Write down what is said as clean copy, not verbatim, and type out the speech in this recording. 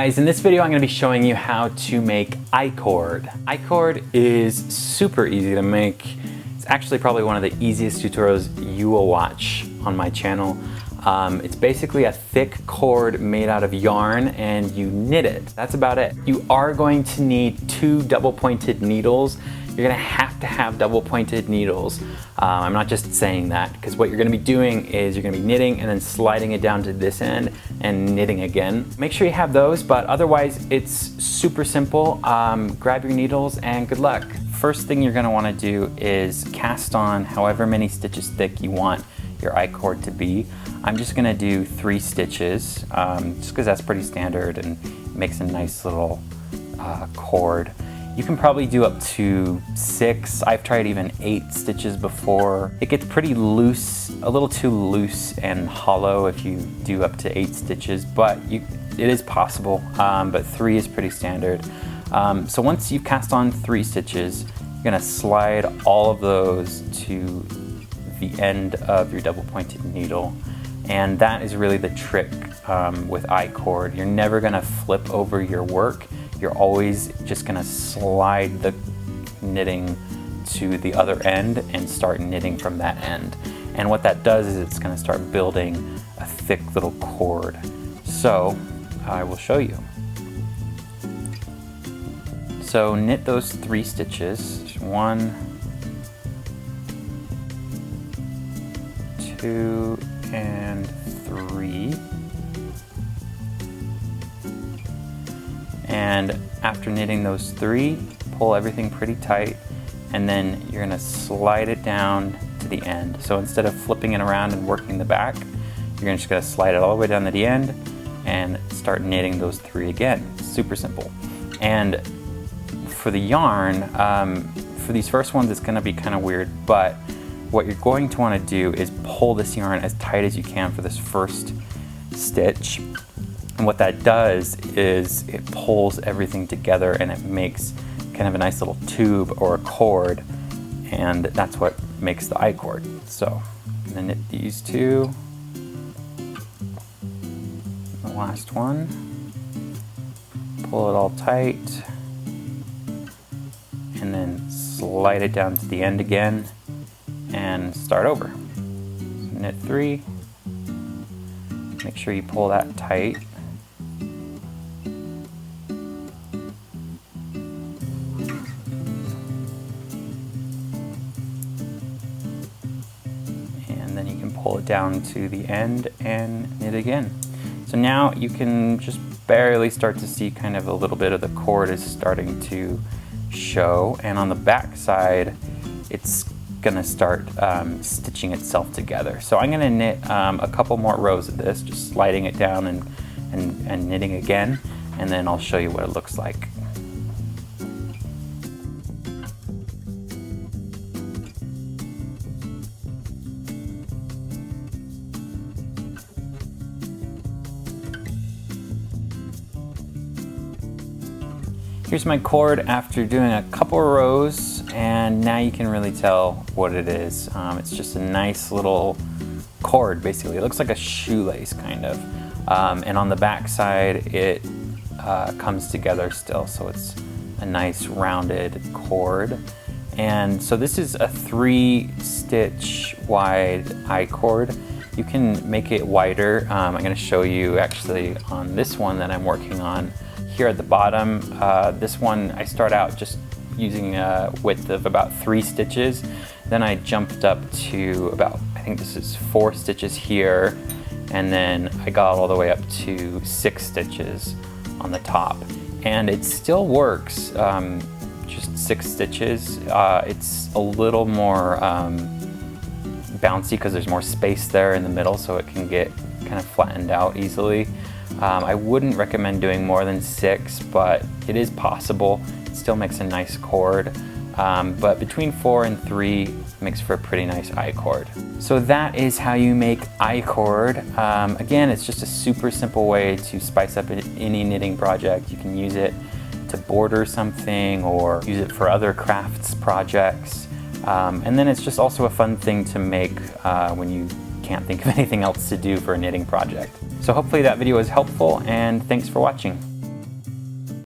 guys, in this video I'm going to be showing you how to make iCord. iCord is super easy to make. It's actually probably one of the easiest tutorials you will watch on my channel. It's basically a thick cord made out of yarn and you knit it. That's about it. You are going to need 2 double-pointed needles. You're gonna have to have double-pointed needles. I'm not just saying that, because what you're gonna be doing is you're gonna be knitting and then sliding it down to this end and knitting again. Make sure you have those, but otherwise it's super simple. Grab your needles and good luck. First thing you're gonna wanna do is cast on however many stitches thick you want your iCord to be. I'm just gonna do 3 stitches, just because that's pretty standard and makes a nice little cord. You can probably do up to 6. I've tried even 8 stitches before. It gets pretty loose, a little too loose and hollow if you do up to 8 stitches, but it is possible, but 3 is pretty standard. So once you've cast on 3 stitches, you're gonna slide all of those to the end of your double pointed needle. And that is really the trick with iCord. You're never gonna flip over your work. You're always just gonna slide the knitting to the other end and start knitting from that end. And what that does is it's gonna start building a thick little cord. So I will show you. So knit those 3 stitches. 1, 2, and 3. And after knitting those 3, pull everything pretty tight, and then you're gonna slide it down to the end. So instead of flipping it around and working the back, you're just gonna slide it all the way down to the end and start knitting those 3 again. Super simple. And for the yarn, for these first ones, it's gonna be kind of weird, but what you're going to want to do is pull this yarn as tight as you can for this first stitch. And what that does is it pulls everything together and it makes kind of a nice little tube or a cord, and that's what makes the iCord. So I'm gonna knit these 2, the last one, pull it all tight, and then slide it down to the end again and start over. So knit 3, make sure you pull that tight. And then you can pull it down to the end and knit again. So now you can just barely start to see kind of a little bit of the cord is starting to show, and on the back side it's gonna start stitching itself together. So I'm gonna knit a couple more rows of this, just sliding it down and knitting again, and then I'll show you what it looks like. Here's my cord after doing a couple rows, and now you can really tell what it is. It's just a nice little cord, basically. It looks like a shoelace, kind of. And on the back side, it comes together still, so it's a nice rounded cord. And so this is a 3-stitch wide iCord. You can make it wider. I'm gonna show you actually on this one that I'm working on. Here at the bottom, this one I start out just using a width of about 3 stitches. Then I jumped up to about, I think this is 4 stitches here, and then I got all the way up to 6 stitches on the top. And it still works, just 6 stitches. It's a little more bouncy because there's more space there in the middle, so it can get kind of flattened out easily. I wouldn't recommend doing more than 6, but it is possible. It still makes a nice cord, but between 4 and 3 makes for a pretty nice iCord. So that is how you make iCord. Again, it's just a super simple way to spice up any knitting project. You can use it to border something or use it for other crafts projects. And then it's just also a fun thing to make when you can't think of anything else to do for a knitting project. So hopefully that video was helpful, and thanks for watching.